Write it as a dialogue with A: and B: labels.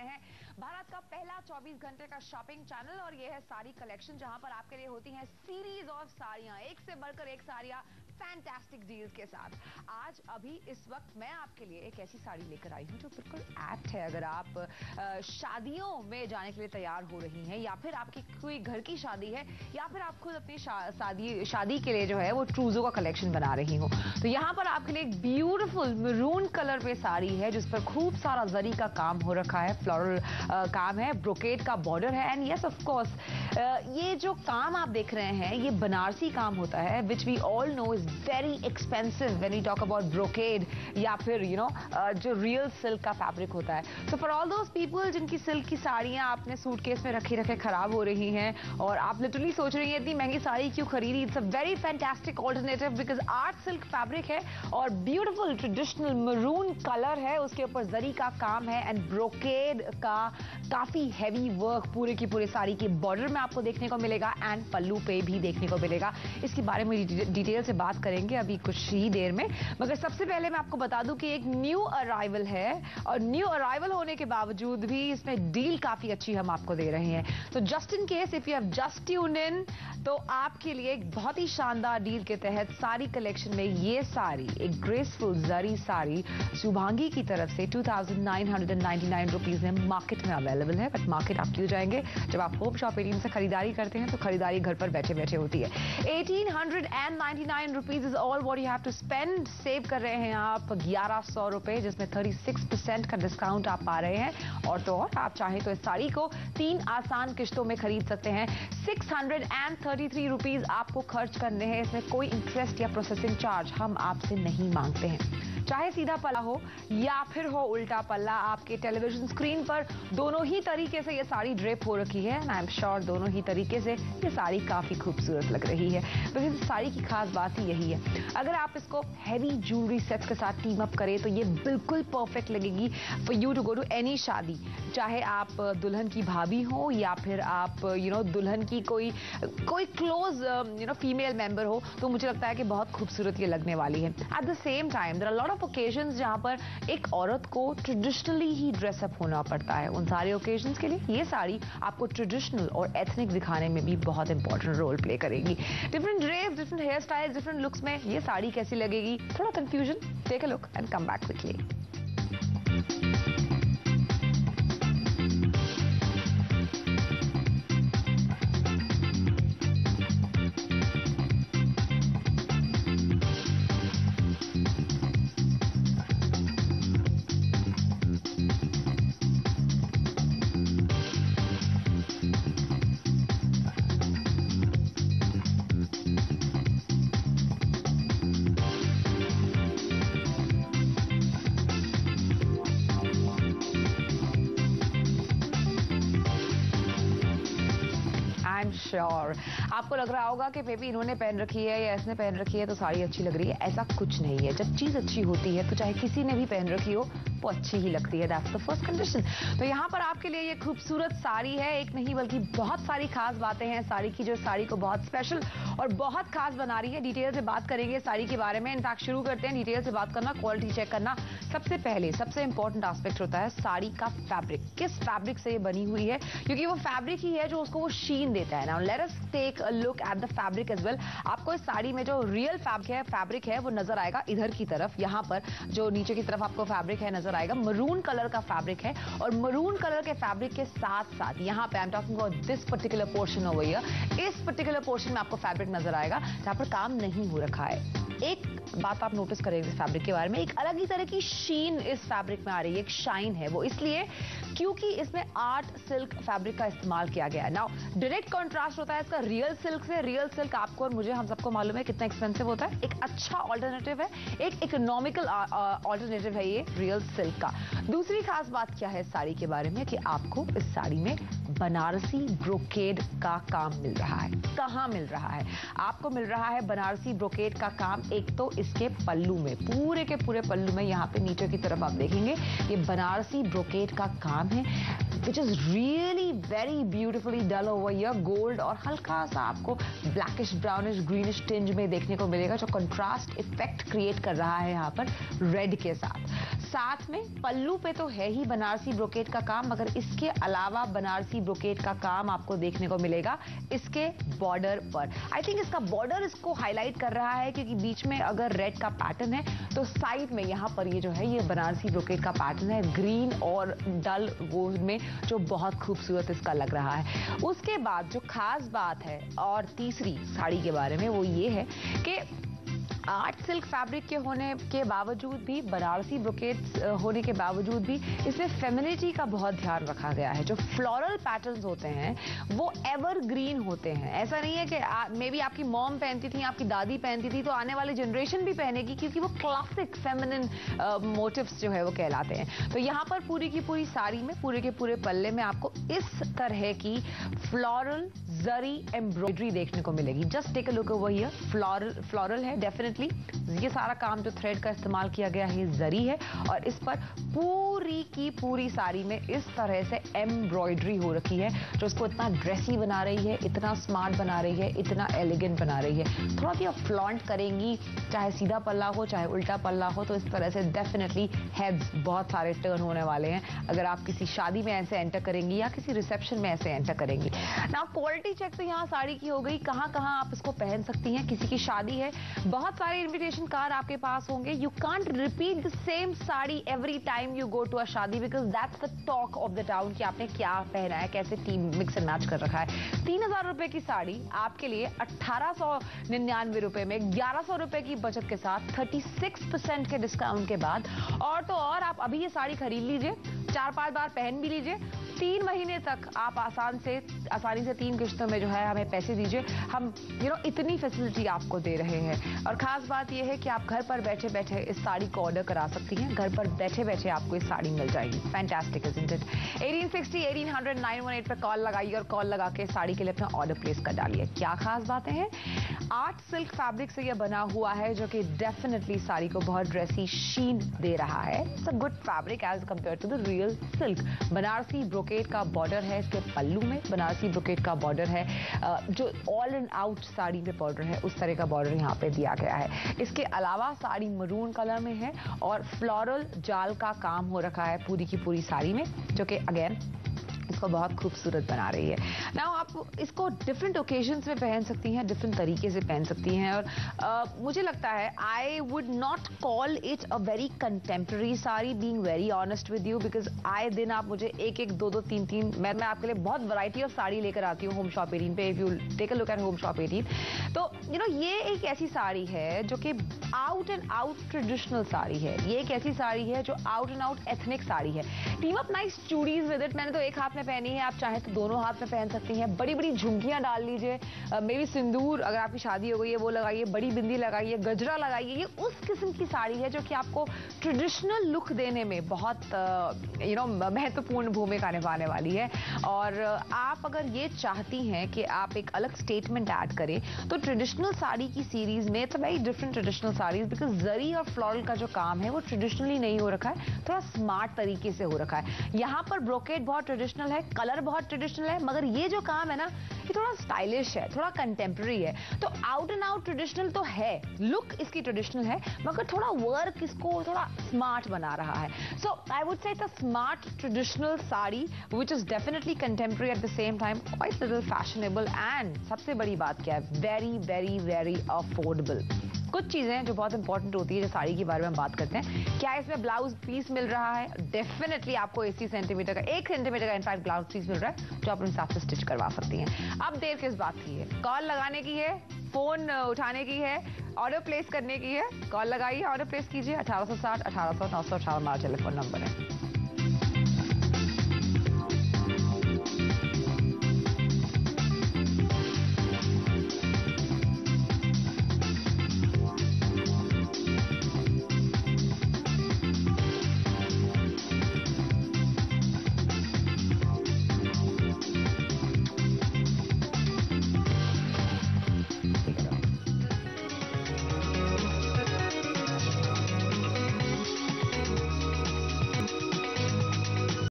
A: रहे हैं भारत का पहला 24 घंटे का शॉपिंग चैनल और ये है साड़ी कलेक्शन, जहां पर आपके लिए होती हैं सीरीज ऑफ साड़ियां, एक से बढ़कर एक साड़ियां फैंटास्टिक डील्स के साथ। आज अभी इस वक्त मैं आपके लिए एक ऐसी साड़ी लेकर आई हूं जो बिल्कुल एप्ट है अगर आप शादियों में जाने के लिए तैयार हो रही हैं, या फिर आपकी कोई घर की शादी है, या फिर आप खुद अपनी शादी के लिए जो है वो ट्रूजो का कलेक्शन बना रही हो। तो यहाँ पर आपके लिए एक ब्यूटीफुल मैरून कलर पे साड़ी है जिस पर खूब सारा जरी का काम हो रखा है, फ्लोरल काम है, ब्रोकेड का बॉर्डर है, एंड यस ऑफ कोर्स ये जो काम आप देख रहे हैं ये बनारसी काम होता है, which we all know is very expensive when we talk about brocade या फिर जो रियल सिल्क का फैब्रिक होता है। So for all those people जिनकी सिल्क की साड़ियां आपने सूटकेस में रखे रखे खराब हो रही हैं और आप लिटरली सोच रही हैं इतनी महंगी साड़ी क्यों खरीदी, it's a very fantastic alternative because art silk fabric है और ब्यूटीफुल ट्रेडिशनल मरून कलर है, उसके ऊपर जरी का काम है एंड ब्रोकेड का काफी हैवी वर्क पूरे की पूरे साड़ी के बॉर्डर में आपको देखने को मिलेगा एंड पल्लू पे भी देखने को मिलेगा। इसके बारे में डिटेल से बात करेंगे अभी कुछ ही देर में, मगर सबसे पहले मैं आपको बता दूं कि एक न्यू अराइवल है और न्यू अराइवल होने के बावजूद भी इसमें डील काफी अच्छी हम आपको दे रहे हैं। तो just in case if you have just tuned in, तो आपके लिए एक बहुत ही शानदार डील के तहत साड़ी कलेक्शन में ये साड़ी, एक ग्रेसफुल जरी साड़ी शुभांगी की तरफ से 2999 रुपीज में मार्केट में अवेलेबल है। बट मार्केट आप क्यों जाएंगे जब आप होप शॉप 18 से खरीदारी करते हैं, तो खरीदारी घर पर बैठे बैठे होती है। 1899 rupees is all what you have to spend. Save कर रहे हैं आप 1100 रुपए, जिसमें 36% का डिस्काउंट आप पा रहे हैं। और तो और आप चाहें तो इस साड़ी को 3 आसान किश्तों में खरीद सकते हैं। 633 रुपीज आपको खर्च करने हैं, इसमें कोई इंटरेस्ट या प्रोसेसिंग चार्ज हम आपसे नहीं मांगते हैं। चाहे सीधा पल्ला हो या फिर हो उल्टा पल्ला, आपके टेलीविजन स्क्रीन पर दोनों ही तरीके से ये साड़ी ड्रेप हो रखी है एंड आई एम श्योर दोनों ही तरीके से ये साड़ी काफी खूबसूरत लग रही है। तो इस साड़ी की खास बात ही यही है, अगर आप इसको हैवी ज्वेलरी सेट्स के साथ टीम अप करें तो ये बिल्कुल परफेक्ट लगेगी for you to go to any शादी। चाहे आप दुल्हन की भाभी हो या फिर आप दुल्हन की कोई क्लोज फीमेल मेंबर हो, तो मुझे लगता है कि बहुत खूबसूरत ये लगने वाली है। At the same time there are lot of occasions जहां पर एक औरत को ट्रेडिशनली ही ड्रेसअप होना पड़ता है। उन सारे ओकेजन्स के लिए ये साड़ी आपको ट्रेडिशनल और एथनिक दिखाने में भी बहुत इंपॉर्टेंट रोल प्ले करेगी। Different dress, different hair style, different looks में ये साड़ी कैसी लगेगी, थोड़ा confusion, take a look and come back quickly. Sure आपको लग रहा होगा कि बेबी इन्होंने पहन रखी है या इसने पहन रखी है तो साड़ी अच्छी लग रही है। ऐसा कुछ नहीं है। जब चीज अच्छी होती है तो चाहे किसी ने भी पहन रखी हो वो अच्छी ही लगती है। That's the first condition. तो यहाँ पर आपके लिए ये खूबसूरत साड़ी है, एक नहीं बल्कि बहुत सारी खास बातें हैं साड़ी की जो साड़ी को बहुत स्पेशल और बहुत खास बना रही है। डिटेल से बात करेंगे साड़ी के बारे में। इनफैक्ट शुरू करते हैं डिटेल से बात करना, क्वालिटी चेक करना। सबसे पहले सबसे इंपॉर्टेंट एस्पेक्ट होता है साड़ी का फैब्रिक, किस फैब्रिक से ये बनी हुई है, क्योंकि वो फैब्रिक ही है जो उसको वो शीन देता है। Now let us take a look at the fabric as well. आपको इस साड़ी में जो रियल फैब्रिक है वो नजर आएगा इधर की तरफ, यहाँ पर जो नीचे की तरफ आपको फैब्रिक है नजर आएगा, मरून कलर का फैब्रिक है। और मरून कलर के फैब्रिक के साथ साथ यहाँ पे I am talking about this particular portion over here, इस पर्टिकुलर पोर्शन में आपको फैब्रिक नजर आएगा जहां पर काम नहीं हो रखा है। एक बात आप नोटिस करेंगे इस फैब्रिक के बारे में, एक अलग ही तरह की शीन इस फैब्रिक में आ रही है, एक शाइन है। वो इसलिए क्योंकि इसमें आर्ट सिल्क फैब्रिक का इस्तेमाल किया गया है। नाउ डायरेक्ट कॉन्ट्रास्ट होता है इसका रियल सिल्क से। रियल सिल्क आपको और मुझे हम सबको मालूम है कितना एक्सपेंसिव होता है। एक अच्छा ऑल्टरनेटिव है, एक इकोनॉमिकल ऑल्टरनेटिव है ये रियल सिल्क का। दूसरी खास बात क्या है इस साड़ी के बारे में कि आपको इस साड़ी में बनारसी ब्रोकेड का काम मिल रहा है। कहां मिल रहा है? आपको मिल रहा है बनारसी ब्रोकेड का काम एक तो इसके पल्लू में, पूरे के पूरे पल्लू में। यहाँ पे नीचे की तरफ आप देखेंगे ये बनारसी ब्रोकेड का काम है, which is really very beautifully dull over here. Gold और हल्का सा आपको ब्लैकिश ब्राउनिश ग्रीनिश टिंज में देखने को मिलेगा, जो कंट्रास्ट इफेक्ट क्रिएट कर रहा है यहाँ पर रेड के साथ। साथ में पल्लू पे तो है ही बनारसी ब्रोकेट का काम, मगर इसके अलावा बनारसी ब्रोकेट का काम आपको देखने को मिलेगा इसके बॉर्डर पर। आई थिंक इसका बॉर्डर इसको हाईलाइट कर रहा है, क्योंकि बीच में अगर रेड का पैटर्न है तो साइड में यहाँ पर ये जो है ये बनारसी ब्रोकेट का पैटर्न है ग्रीन और डल गोल्ड में, जो बहुत खूबसूरत इसका लग रहा है। उसके बाद जो खास बात है और तीसरी साड़ी के बारे में वो ये है कि आर्ट सिल्क फैब्रिक के होने के बावजूद भी, बनारसी ब्रोकेट होने के बावजूद भी इसमें फेमिनिटी का बहुत ध्यान रखा गया है। जो फ्लोरल पैटर्न्स होते हैं वो एवरग्रीन होते हैं। ऐसा नहीं है कि मे बी आपकी मॉम पहनती थी, आपकी दादी पहनती थी, तो आने वाली जनरेशन भी पहनेगी, क्योंकि वो क्लासिक फेमिनिन मोटिव्स जो है वो कहलाते हैं। तो यहाँ पर पूरी की पूरी साड़ी में, पूरे के पूरे पल्ले में आपको इस तरह की फ्लोरल जरी एम्ब्रॉयडरी देखने को मिलेगी। Just take a look over here, floral है डेफिनेटली। ये सारा काम जो थ्रेड का इस्तेमाल किया गया है जरी है, और इस पर पूरी की पूरी साड़ी में इस तरह से एम्ब्रॉयडरी हो रखी है, जो इसको इतना ड्रेसी बना रही है, इतना स्मार्ट बना रही है, इतना एलिगेंट बना रही है। थोड़ा भी आप फ्लॉन्ट करेंगी, चाहे सीधा पल्ला हो चाहे उल्टा पल्ला हो, तो इस तरह से डेफिनेटली हेड्स बहुत सारे टर्न होने वाले हैं अगर आप किसी शादी में ऐसे एंटर करेंगी या किसी रिसेप्शन में ऐसे एंटर करेंगी। नाउ क्वालिटी चेक तो यहाँ साड़ी की हो गई, कहाँ कहाँ आप इसको पहन सकती हैं। किसी की शादी है, बहुत सारे इन्विटेशन कार्ड आपके पास होंगे, you can't repeat the same sari every time you go to a shaadi, because that's the talk of the town कि आपने क्या पहना है, कैसे टीम मिक्स एंड मैच कर रखा है। 3000 रुपए की साड़ी आपके लिए 1899 रुपए में 1100 रुपए की बचत के साथ 36% के डिस्काउंट के बाद, और तो और आप अभी ये साड़ी खरीद लीजिए, 4-5 बार पहन भी लीजिए, 3 महीने तक आप आसानी से 3 किश्तों में जो है हमें पैसे दीजिए। हम इतनी फैसिलिटी आपको दे रहे हैं। और खास बात यह है कि आप घर पर बैठे बैठे इस साड़ी को ऑर्डर करा सकती हैं। घर पर बैठे बैठे आपको इस साड़ी मिल जाएगी। Fantastic isn't it. 1860 1800 918 पर कॉल लगाइए और कॉल लगा के साड़ी के लिए अपना ऑर्डर प्लेस कर डालिए। क्या खास बातें हैं? आर्ट सिल्क फैब्रिक से यह बना हुआ है, जो कि डेफिनेटली साड़ी को बहुत ड्रेसी शीन दे रहा है। It's a good fabric as compare to the real silk. Banarasi brocade का बॉर्डर है इसके पल्लू में, बनारसी ब्रोकेट का बॉर्डर है, जो ऑल एंड आउट साड़ी पे बॉर्डर है उस तरह का बॉर्डर यहाँ पे दिया गया है। इसके अलावा साड़ी मरून कलर में है और फ्लोरल जाल का काम हो रखा है पूरी की पूरी साड़ी में, जो कि अगेन इसको बहुत खूबसूरत बना रही है। नाउ आप इसको डिफरेंट ओकेजन्स में पहन सकती हैं, डिफरेंट तरीके से पहन सकती हैं, और मुझे लगता है I would not call it a very contemporary sari, being very honest with you, because आए दिन आप मुझे एक 2 3 3 मैं आपके लिए बहुत वैरायटी ऑफ साड़ी लेकर आती हूँ होम शॉप 18 पे। If you take a look at Home Shop 18, तो ये एक ऐसी साड़ी है जो कि out and out traditional sari है। ये एक ऐसी साड़ी है जो out and out ethnic sari है। Team up nice chudis with it. मैंने तो एक हाथ में पहनी है, आप चाहे तो दोनों हाथ में पहन सकती हैं। बड़ी बड़ी झुमकियां डाल लीजिए, मे बी सिंदूर अगर आपकी शादी हो गई है वो लगाइए, बड़ी बिंदी लगाइए, गजरा लगाइए। ये उस किस्म की साड़ी है जो कि आपको ट्रेडिशनल लुक देने में बहुत महत्वपूर्ण भूमिका निभाने वाली है। और आप अगर ये चाहती हैं कि आप एक अलग स्टेटमेंट ऐड करें, तो ट्रेडिशनल साड़ी की सीरीज में it's very different traditional saris, because zari और फ्लोरल का जो काम है वो ट्रेडिशनली नहीं हो रखा है, थोड़ा स्मार्ट तरीके से हो रखा है। यहाँ पर ब्रोकेट बहुत ट्रेडिशनल है, कलर बहुत ट्रेडिशनल है, मगर ये जो काम है ना ये थोड़ा स्टाइलिश है, थोड़ा कंटेम्प्रेरी है। तो आउट एंड आउट ट्रेडिशनल तो है, लुक इसकी ट्रेडिशनल है, मगर थोड़ा वर्क इसको थोड़ा स्मार्ट बना रहा है। So I would say it's a smart traditional sari which is definitely contemporary at the same time, quite little fashionable, and सबसे बड़ी बात क्या है, वेरी वेरी वेरी अफोर्डेबल। कुछ चीजें हैं जो बहुत इंपॉर्टेंट होती है जो साड़ी के बारे में हम बात करते हैं। क्या इसमें ब्लाउज पीस मिल रहा है? डेफिनेटली आपको 80 सेंटीमीटर का, 1 सेंटीमीटर का इनफैक्ट ब्लाउज पीस मिल रहा है, जो आप अपने हिसाब से स्टिच करवा सकती हैं। अब देर किस बात की है? कॉल लगाने की है, फोन उठाने की है, ऑर्डर प्लेस करने की है। कॉल लगाइए, ऑर्डर प्लेस कीजिए। 1860 1800 918 हमारा टेलीफोन नंबर है।